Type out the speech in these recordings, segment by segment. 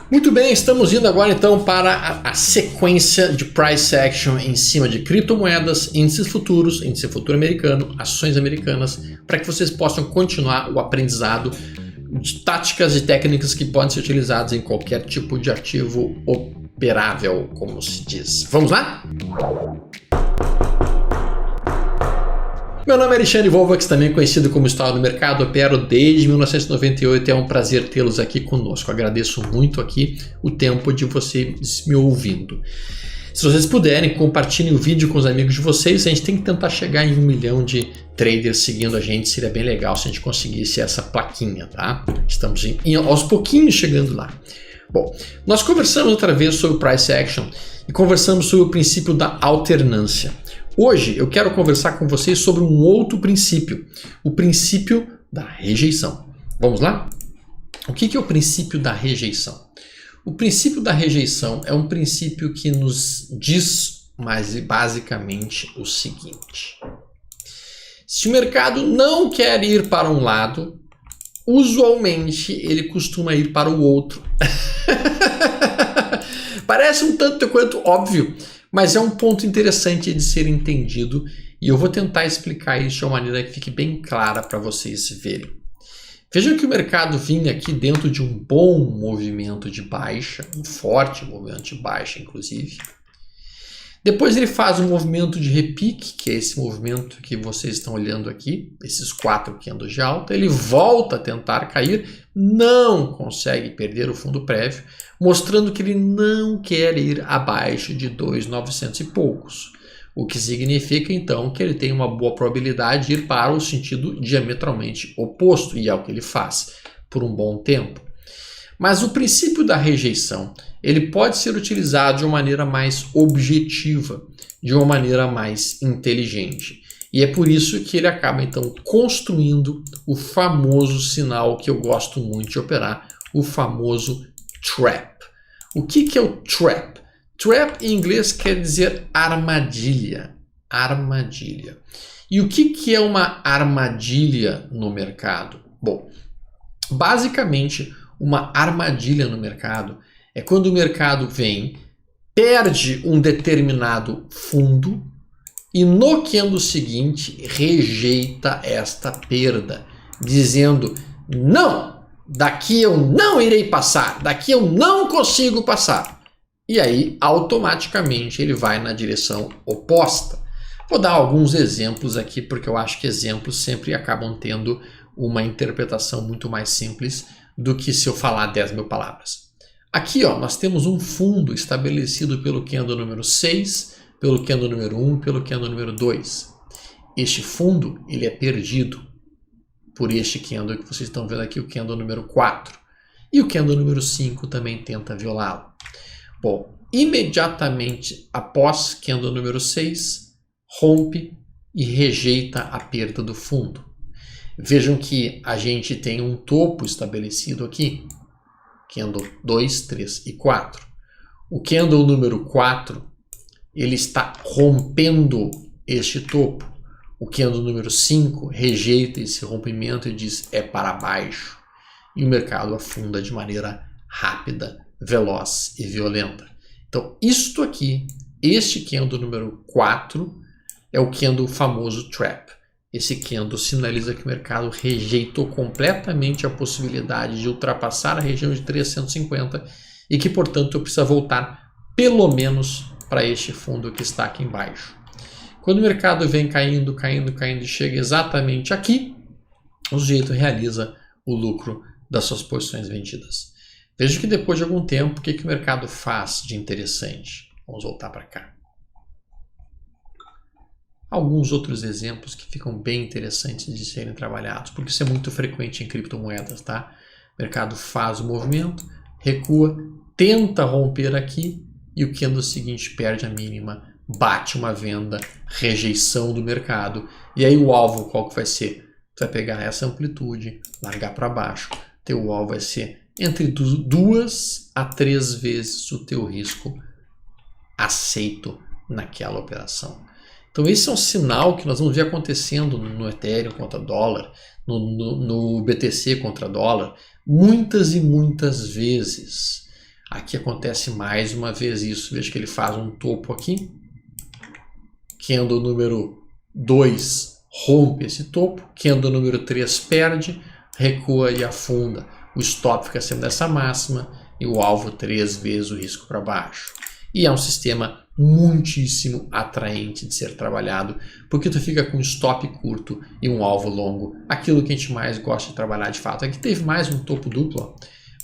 Muito bem, estamos indo agora então para a sequência de price action em cima de criptomoedas, índices futuros, índice futuro americano, ações americanas, para que vocês possam continuar o aprendizado de táticas e técnicas que podem ser utilizadas em qualquer tipo de ativo operável, como se diz. Vamos lá? Meu nome é Alexandre Volvax, também conhecido como História do Mercado, opero desde 1998 e é um prazer tê-los aqui conosco. Agradeço muito aqui o tempo de vocês me ouvindo. Se vocês puderem, compartilhem o vídeo com os amigos de vocês. A gente tem que tentar chegar em 1 milhão de traders seguindo a gente. Seria bem legal se a gente conseguisse essa plaquinha, tá? Estamos aos pouquinhos chegando lá. Bom, nós conversamos outra vez sobre price action e conversamos sobre o princípio da alternância. Hoje eu quero conversar com vocês sobre um outro princípio, o princípio da rejeição. Vamos lá? O que é o princípio da rejeição? O princípio da rejeição é um princípio que nos diz, mas basicamente, o seguinte. Se o mercado não quer ir para um lado, usualmente ele costuma ir para o outro. Parece um tanto quanto óbvio, mas é um ponto interessante de ser entendido e eu vou tentar explicar isso de uma maneira que fique bem clara para vocês verem. Vejam que o mercado vinha aqui dentro de um bom movimento de baixa, um forte movimento de baixa inclusive. Depois ele faz um movimento de repique, que é esse movimento que vocês estão olhando aqui, esses 4 candles de alta. Ele volta a tentar cair, não consegue perder o fundo prévio, mostrando que ele não quer ir abaixo de 2.900 e poucos. O que significa então que ele tem uma boa probabilidade de ir para o sentido diametralmente oposto, e é o que ele faz por um bom tempo. Mas o princípio da rejeição, ele pode ser utilizado de uma maneira mais objetiva, de uma maneira mais inteligente. E é por isso que ele acaba então construindo o famoso sinal que eu gosto muito de operar, o famoso trap. O que é o trap? Trap em inglês quer dizer armadilha. Armadilha. E o que é uma armadilha no mercado? Bom, basicamente, uma armadilha no mercado é quando o mercado vem, perde um determinado fundo e no candle seguinte rejeita esta perda, dizendo: não, daqui eu não irei passar, daqui eu não consigo passar. E aí automaticamente ele vai na direção oposta. Vou dar alguns exemplos aqui porque eu acho que exemplos sempre acabam tendo uma interpretação muito mais simples do que se eu falar 10 mil palavras. Aqui ó, nós temos um fundo estabelecido pelo candle número 6, pelo candle número 1, pelo candle número 2. Este fundo ele é perdido por este candle que vocês estão vendo aqui, o candle número 4. E o candle número 5 também tenta violá-lo. Bom, imediatamente após candle número 6, rompe e rejeita a perda do fundo. Vejam que a gente tem um topo estabelecido aqui, candle 2, 3 e 4. O candle número 4, ele está rompendo este topo. O candle número 5 rejeita esse rompimento e diz é para baixo. E o mercado afunda de maneira rápida, veloz e violenta. Então, isto aqui, este candle número 4, é o candle famoso trap. Esse candle sinaliza que o mercado rejeitou completamente a possibilidade de ultrapassar a região de 350 e que, portanto, eu preciso voltar pelo menos para este fundo que está aqui embaixo. Quando o mercado vem caindo, caindo, caindo e chega exatamente aqui, o sujeito realiza o lucro das suas posições vendidas. Veja que depois de algum tempo, o que o mercado faz de interessante? Vamos voltar para cá. Alguns outros exemplos que ficam bem interessantes de serem trabalhados, porque isso é muito frequente em criptomoedas, tá? O mercado faz o movimento, recua, tenta romper aqui e o candle seguinte perde a mínima, bate uma venda, rejeição do mercado. E aí o alvo qual que vai ser? Tu vai pegar essa amplitude, largar para baixo. Teu alvo vai ser entre 2 a 3 vezes o teu risco aceito naquela operação. Então esse é um sinal que nós vamos ver acontecendo no Ethereum contra dólar, no BTC contra dólar, muitas e muitas vezes. Aqui acontece mais uma vez isso. Veja que ele faz um topo aqui. Candle número 2 rompe esse topo. Candle número 3 perde, recua e afunda. O stop fica sempre dessa máxima e o alvo 3 vezes o risco para baixo. E é um sistema muitíssimo atraente de ser trabalhado, porque tu fica com um stop curto e um alvo longo. Aquilo que a gente mais gosta de trabalhar de fato. Aqui teve mais um topo duplo, ó.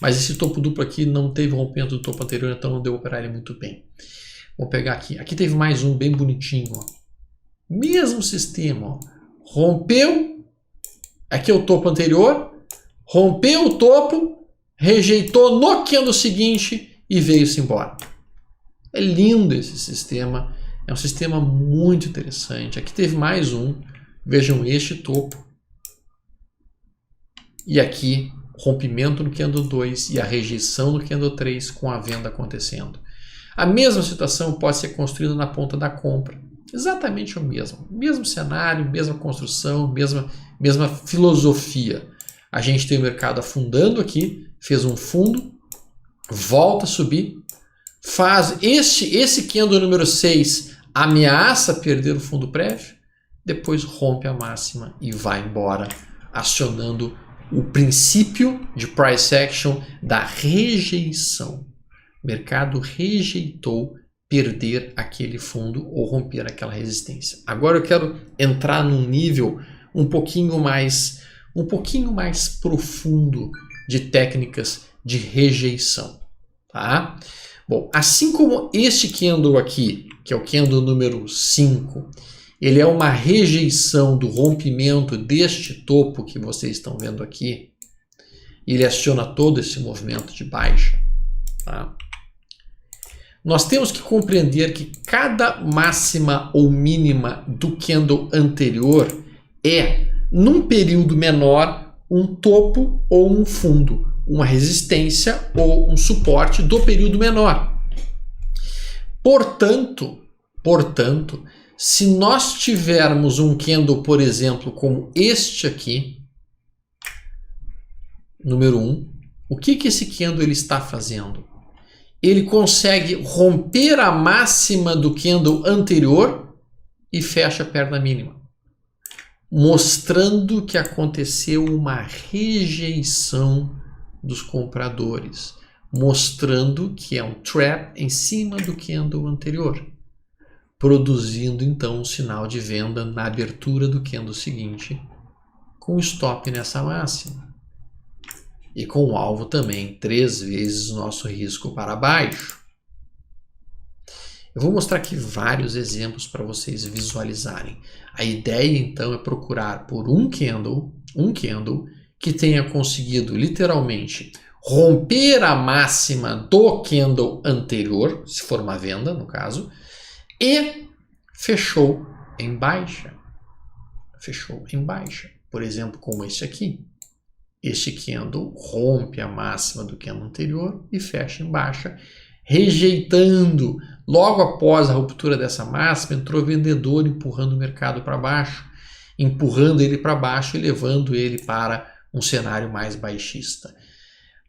Mas esse topo duplo aqui não teve rompimento do topo anterior, então não deu para operar ele muito bem. Vou pegar aqui. Aqui teve mais um bem bonitinho, ó. Mesmo sistema, ó. Rompeu. Aqui é o topo anterior. Rompeu o topo. Rejeitou no candle seguinte e veio-se embora. É lindo esse sistema. É um sistema muito interessante. Aqui teve mais um. Vejam este topo. E aqui, rompimento no candle 2 e a rejeição no candle 3 com a venda acontecendo. A mesma situação pode ser construída na ponta da compra. Exatamente o mesmo. Mesmo cenário, mesma construção, mesma filosofia. A gente tem o mercado afundando aqui, fez um fundo, volta a subir, faz esse candle número 6 ameaça perder o fundo prévio, depois rompe a máxima e vai embora, acionando o princípio de price action da rejeição. O mercado rejeitou perder aquele fundo ou romper aquela resistência. Agora eu quero entrar num nível um pouquinho mais profundo de técnicas de rejeição, tá? Bom, assim como este candle aqui, que é o candle número 5, ele é uma rejeição do rompimento deste topo que vocês estão vendo aqui. Ele aciona todo esse movimento de baixa, tá? Nós temos que compreender que cada máxima ou mínima do candle anterior é, num período menor, um topo ou um fundo, uma resistência ou um suporte do período menor. Portanto, se nós tivermos um candle, por exemplo, como este aqui, número 1, o que esse candle ele está fazendo? Ele consegue romper a máxima do candle anterior e fecha a perna mínima, mostrando que aconteceu uma rejeição dos compradores, mostrando que é um trap em cima do candle anterior, produzindo então um sinal de venda na abertura do candle seguinte, com stop nessa máxima. E com o alvo também 3 vezes o nosso risco para baixo. Eu vou mostrar aqui vários exemplos para vocês visualizarem. A ideia então é procurar por um candle que tenha conseguido literalmente romper a máxima do candle anterior, se for uma venda no caso, e fechou em baixa. Fechou em baixa. Por exemplo, como este aqui. Este candle rompe a máxima do candle anterior e fecha em baixa, rejeitando. Logo após a ruptura dessa máxima, entrou vendedor empurrando o mercado para baixo, empurrando ele para baixo e levando ele para um cenário mais baixista.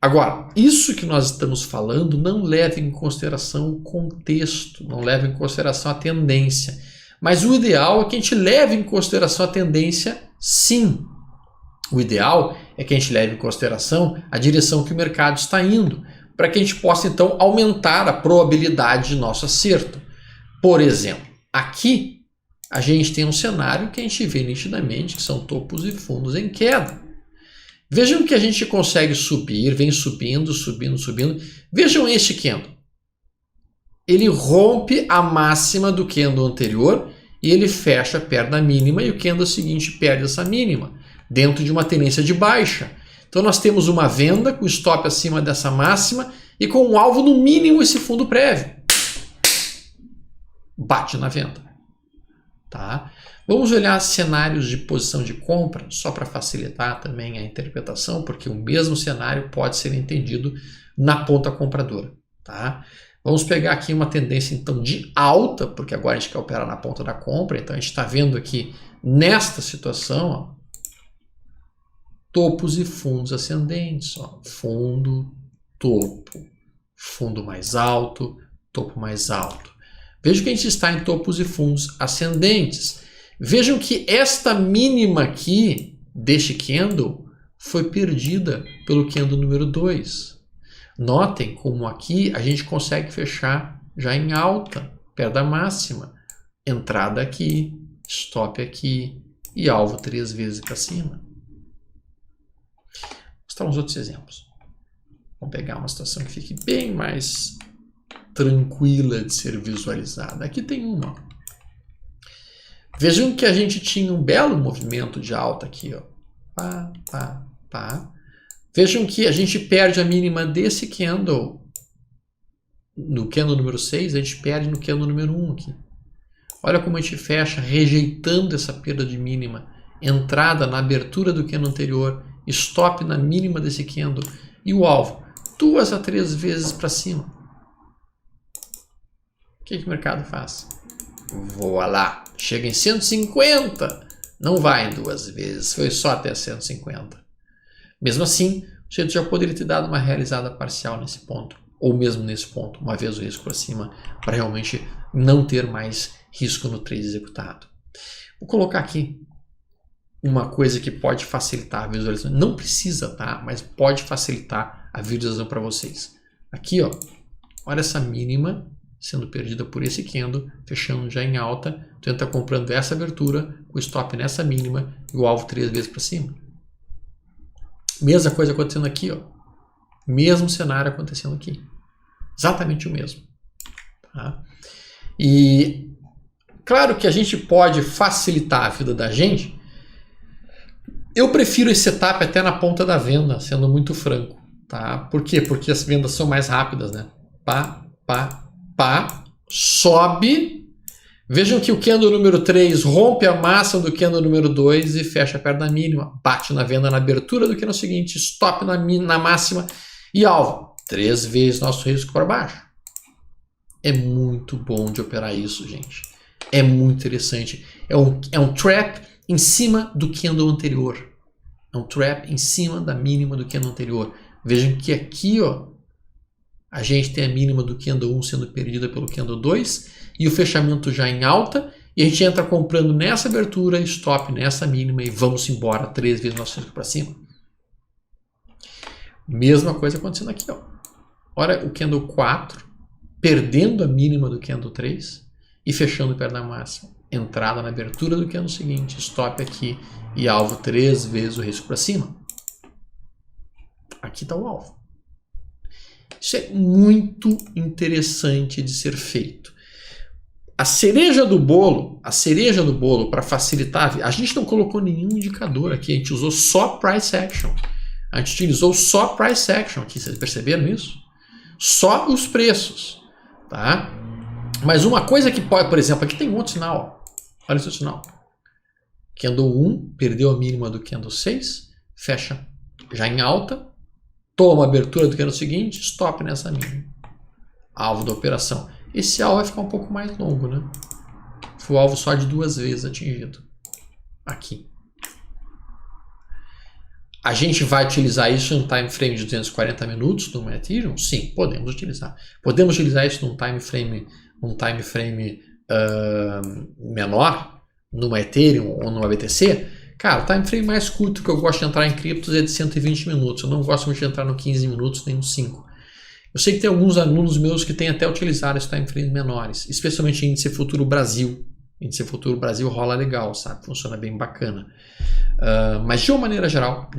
Agora, isso que nós estamos falando não leva em consideração o contexto, não leva em consideração a tendência. Mas o ideal é que a gente leve em consideração a tendência, sim. O ideal é que a gente leve em consideração a direção que o mercado está indo, para que a gente possa então aumentar a probabilidade de nosso acerto. Por exemplo, aqui a gente tem um cenário que a gente vê nitidamente que são topos e fundos em queda. Vejam que a gente consegue subir, vem subindo. Vejam este candle. Ele rompe a máxima do candle anterior e ele fecha a perna mínima e o candle seguinte perde essa mínima, dentro de uma tendência de baixa. Então nós temos uma venda com stop acima dessa máxima e com um alvo no mínimo esse fundo prévio. Bate na venda. Tá? Vamos olhar cenários de posição de compra, só para facilitar também a interpretação, porque o mesmo cenário pode ser entendido na ponta compradora. Tá? Vamos pegar aqui uma tendência então de alta, porque agora a gente quer operar na ponta da compra, então a gente está vendo aqui nesta situação, ó, topos e fundos ascendentes, ó, fundo, topo, fundo mais alto, topo mais alto. Vejam que a gente está em topos e fundos ascendentes. Vejam que esta mínima aqui deste candle foi perdida pelo candle número 2. Notem como aqui a gente consegue fechar já em alta, perto da máxima. Entrada aqui, stop aqui e alvo 3 vezes para cima. Vou mostrar uns outros exemplos. Vamos pegar uma situação que fique bem mais tranquila de ser visualizada. Aqui tem uma. Vejam que a gente tinha um belo movimento de alta aqui, ó. Pá, pá, pá. Vejam que a gente perde a mínima desse candle. No candle número 6, a gente perde no candle número 1 aqui. Olha como a gente fecha rejeitando essa perda de mínima. Entrada na abertura do candle anterior. Stop na mínima desse candle. E o alvo, 2 a 3 vezes para cima. O que o mercado faz? Voa lá. Chega em 150. Não vai em 2 vezes. Foi só até 150. Mesmo assim, você já poderia ter dado uma realizada parcial nesse ponto. Ou mesmo nesse ponto, uma vez o risco para cima, para realmente não ter mais risco no trade executado. Vou colocar aqui uma coisa que pode facilitar a visualização. Não precisa, tá? Mas pode facilitar a visualização para vocês. Aqui, ó. Olha essa mínima sendo perdida por esse candle, fechando já em alta. Então está comprando essa abertura, o stop nessa mínima e o alvo 3 vezes para cima. Mesma coisa acontecendo aqui, ó. Mesmo cenário acontecendo aqui. Exatamente o mesmo. Tá? E claro que a gente pode facilitar a vida da gente. Eu prefiro esse setup até na ponta da venda, sendo muito franco. Tá? Por quê? Porque as vendas são mais rápidas, né? Pá, pá, pá, sobe. Vejam que o candle número 3 rompe a máxima do candle número 2 e fecha perto da mínima. Bate na venda na abertura do candle seguinte, stop na máxima e alvo. 3 vezes nosso risco para baixo. É muito bom de operar isso, gente. É muito interessante. É um trap em cima do candle anterior. É um trap em cima da mínima do candle anterior. Vejam que aqui, ó, a gente tem a mínima do candle 1 sendo perdida pelo candle 2 e o fechamento já em alta. E a gente entra comprando nessa abertura, stop nessa mínima e vamos embora 3 vezes nosso risco para cima. Mesma coisa acontecendo aqui, ó. Olha o candle 4 perdendo a mínima do candle 3 e fechando perto da máxima. Entrada na abertura do candle seguinte, stop aqui e alvo 3 vezes o risco para cima. Aqui está o alvo. Isso é muito interessante de ser feito. A cereja do bolo para facilitar, a gente não colocou nenhum indicador aqui, a gente usou só price action. A gente utilizou só price action aqui, vocês perceberam isso? Só os preços, tá? Mas uma coisa que pode, por exemplo, aqui tem um outro sinal, ó. Olha esse sinal. Candle 1 perdeu a mínima do candle 6, fecha já em alta, toma a abertura do candle seguinte, stop nessa mínima. Alvo da operação. Esse alvo vai ficar um pouco mais longo, né? Foi o alvo só de 2 vezes atingido. Aqui. A gente vai utilizar isso em um time frame de 240 minutos no Ethereum? Sim, podemos utilizar. Podemos utilizar isso num time frame menor, numa Ethereum ou numa BTC? Cara, o time frame mais curto que eu gosto de entrar em criptos é de 120 minutos. Eu não gosto muito de entrar no 15 minutos nem no 5. Eu sei que tem alguns alunos meus que têm até utilizado esses time frames menores, especialmente em índice futuro Brasil. Índice futuro Brasil rola legal, sabe? Funciona bem bacana. Mas de uma maneira geral,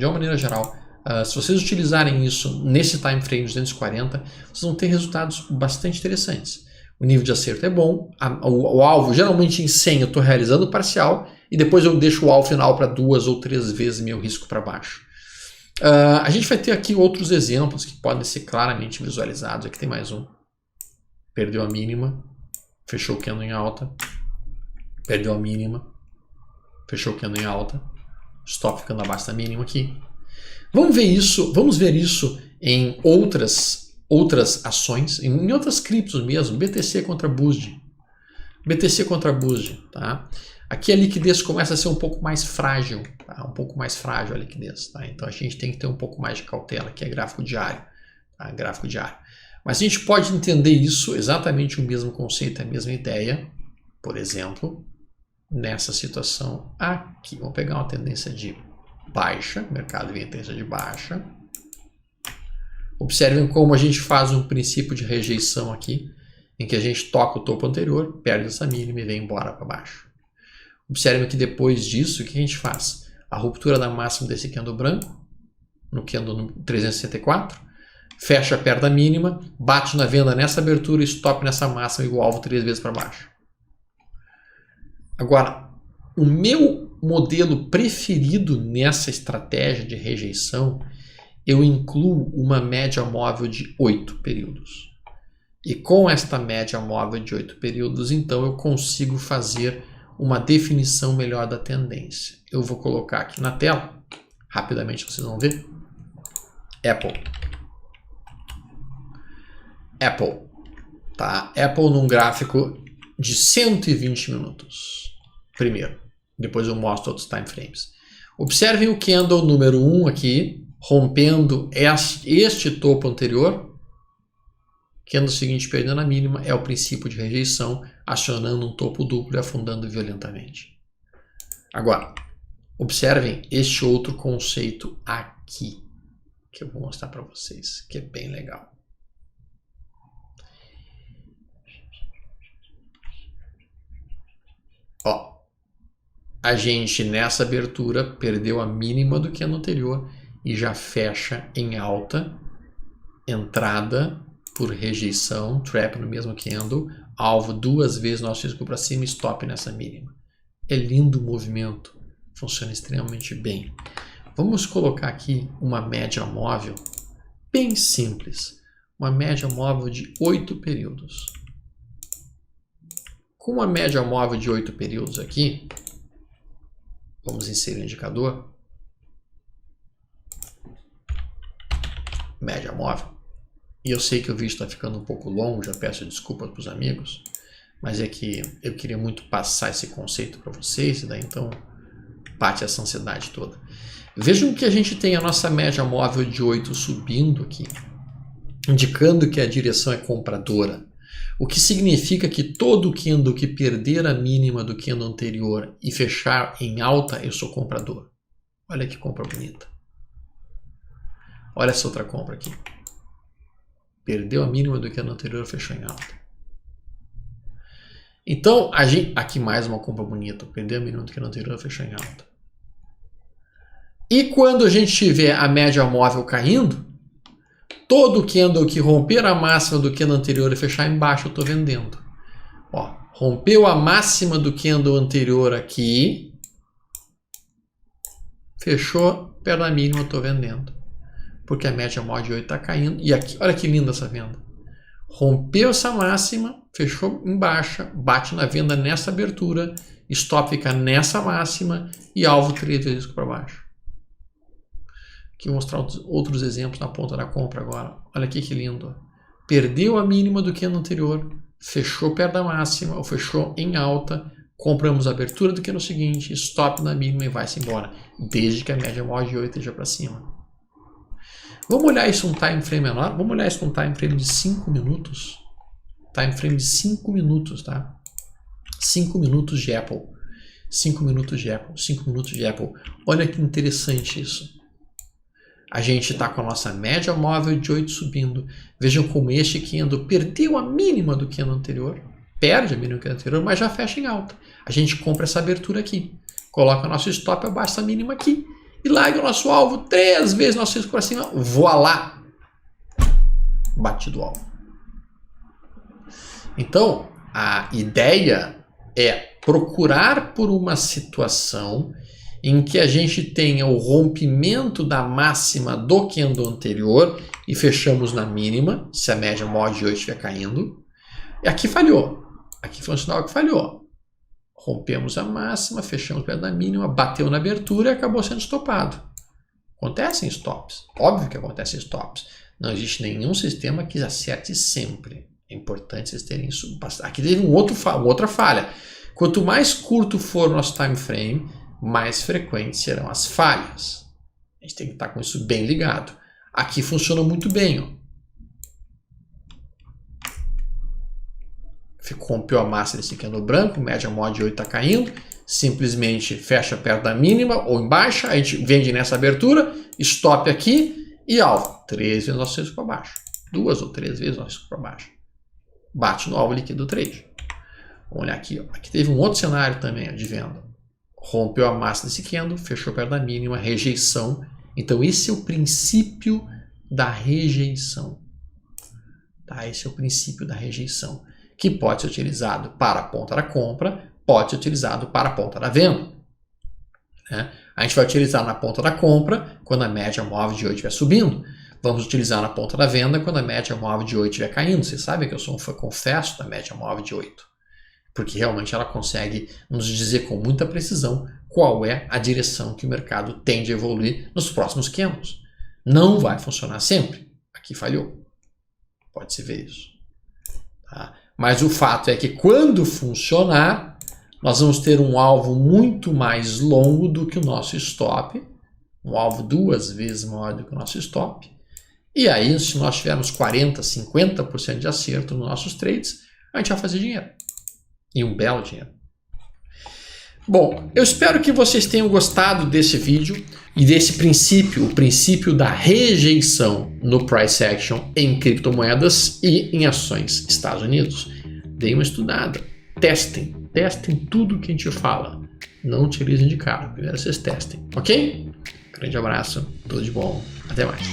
se vocês utilizarem isso nesse time frame de 240, vocês vão ter resultados bastante interessantes. O nível de acerto é bom, o alvo geralmente em 100 eu estou realizando parcial e depois eu deixo o alvo final para 2 ou 3 vezes meu risco para baixo. A gente vai ter aqui outros exemplos que podem ser claramente visualizados. Aqui tem mais um. Perdeu a mínima, fechou o candle em alta, perdeu a mínima, fechou o candle em alta, stop ficando abaixo da mínima aqui. Vamos ver isso em outras ações, em outras criptos mesmo, BTC contra BUSD. BTC contra BUSD, tá? Aqui a liquidez começa a ser um pouco mais frágil, tá? Um pouco mais frágil a liquidez, tá? Então a gente tem que ter um pouco mais de cautela, que é gráfico diário, tá? Gráfico diário. Mas a gente pode entender isso, exatamente o mesmo conceito, a mesma ideia, por exemplo, nessa situação aqui. Vamos pegar uma tendência de baixa, o mercado vem em tendência de baixa. Observem como a gente faz um princípio de rejeição aqui, em que a gente toca o topo anterior, perde essa mínima e vem embora para baixo. Observem que depois disso, o que a gente faz? A ruptura da máxima desse candle branco, no candle 364, fecha perto da mínima, bate na venda nessa abertura, stop nessa máxima e o alvo 3 vezes para baixo. Agora, o meu modelo preferido nessa estratégia de rejeição, eu incluo uma média móvel de 8 períodos. E com esta média móvel de 8 períodos, então eu consigo fazer uma definição melhor da tendência. Eu vou colocar aqui na tela, rapidamente vocês vão ver. Apple, tá? Apple num gráfico de 120 minutos. Primeiro, depois eu mostro outros time frames. Observem o candle número 1 aqui, rompendo este topo anterior. Candle seguinte perdendo a mínima, é o princípio de rejeição, acionando um topo duplo e afundando violentamente. Agora, observem este outro conceito aqui, que eu vou mostrar para vocês, que é bem legal. Ó, a gente nessa abertura perdeu a mínima do candle anterior e já fecha em alta, entrada por rejeição, trap no mesmo candle, alvo 2 vezes nosso risco para cima e stop nessa mínima. É lindo o movimento, funciona extremamente bem. Vamos colocar aqui uma média móvel bem simples, uma média móvel de 8 períodos. Com uma média móvel de 8 períodos aqui, vamos inserir o indicador, média móvel. E eu sei que o vídeo está ficando um pouco longo, já peço desculpas para os amigos, mas é que eu queria muito passar esse conceito para vocês, e daí então bate essa ansiedade toda. Vejam que a gente tem a nossa média móvel de 8 subindo aqui, indicando que a direção é compradora. O que significa que todo candle que perder a mínima do candle anterior e fechar em alta, eu sou comprador. Olha que compra bonita. Olha essa outra compra aqui. Perdeu a mínima do candle anterior, fechou em alta. Então, aqui mais uma compra bonita. Perdeu a mínima do candle anterior, fechou em alta. E quando a gente tiver a média móvel caindo, todo candle que romper a máxima do candle anterior e fechar embaixo, eu estou vendendo. Ó, rompeu a máxima do candle anterior aqui, fechou perto da mínima, eu estou vendendo. Porque a média móvel de 8 está caindo. E aqui, olha que linda essa venda. Rompeu essa máxima, fechou em baixa, bate na venda nessa abertura, stop fica nessa máxima e alvo 3 vezes para baixo. Aqui vou mostrar outros exemplos na ponta da compra agora. Olha aqui que lindo. Perdeu a mínima do candle anterior, fechou perto da máxima ou fechou em alta, compramos a abertura do candle seguinte, stop na mínima e vai-se embora, desde que a média móvel de 8 esteja para cima. Vamos olhar isso num time frame menor? Vamos olhar isso num time frame de 5 minutos. Time frame de 5 minutos, tá? 5 minutos de Apple. 5 minutos de Apple. 5 minutos de Apple. Olha que interessante isso. A gente está com a nossa média móvel de 8 subindo. Vejam como este candle perdeu a mínima do candle anterior. Perde a mínima do candle anterior, mas já fecha em alta. A gente compra essa abertura aqui. Coloca nosso stop abaixo dessa mínima aqui. E larga o nosso alvo 3 vezes nosso risco para cima. Voilá! Batido o alvo. Então, a ideia é procurar por uma situação em que a gente tenha o rompimento da máxima do candle anterior e fechamos na mínima, se a média móvel de 8 estiver caindo. E aqui falhou. Aqui foi um sinal que falhou. Rompemos a máxima, fechamos perto da mínima, bateu na abertura e acabou sendo estopado. Acontecem stops. Óbvio que acontecem stops. Não existe nenhum sistema que acerte sempre. É importante vocês terem isso. Aqui teve uma outra falha. Quanto mais curto for o nosso time frame, mais frequentes serão as falhas. A gente tem que estar com isso bem ligado. Aqui funciona muito bem. Ó. rompeu a máxima desse candle branco, média móvel de 8 está caindo, simplesmente fecha perto da mínima ou em baixa, a gente vende nessa abertura, stop aqui e alvo, 3 vezes nosso risco para baixo, 2 ou 3 vezes nosso risco para baixo, bate no alvo líquido do trade. Vamos olhar aqui, ó. Aqui teve um outro cenário também, ó, de venda, rompeu a máxima desse candle, fechou perto da mínima, rejeição, então esse é o princípio da rejeição, tá? Esse é o princípio da rejeição, que pode ser utilizado para a ponta da compra, pode ser utilizado para a ponta da venda, né? A gente vai utilizar na ponta da compra quando a média móvel de 8 estiver subindo. Vamos utilizar na ponta da venda quando a média móvel de 8 estiver caindo. Vocês sabem que eu sou um fã confesso da média móvel de 8, porque realmente ela consegue nos dizer com muita precisão qual é a direção que o mercado tende a evoluir nos próximos candles. Não vai funcionar sempre. Aqui falhou. Pode-se ver isso. Tá? Mas o fato é que quando funcionar, nós vamos ter um alvo muito mais longo do que o nosso stop, um alvo 2 vezes maior do que o nosso stop. E aí, se nós tivermos 40%, 50% de acerto nos nossos trades, a gente vai fazer dinheiro. E um belo dinheiro. Bom, eu espero que vocês tenham gostado desse vídeo e desse princípio, o princípio da rejeição no price action em criptomoedas e em ações Estados Unidos. Deem uma estudada, testem tudo que a gente fala. Não utilizem de cara, primeiro vocês testem, ok? Grande abraço, tudo de bom, até mais.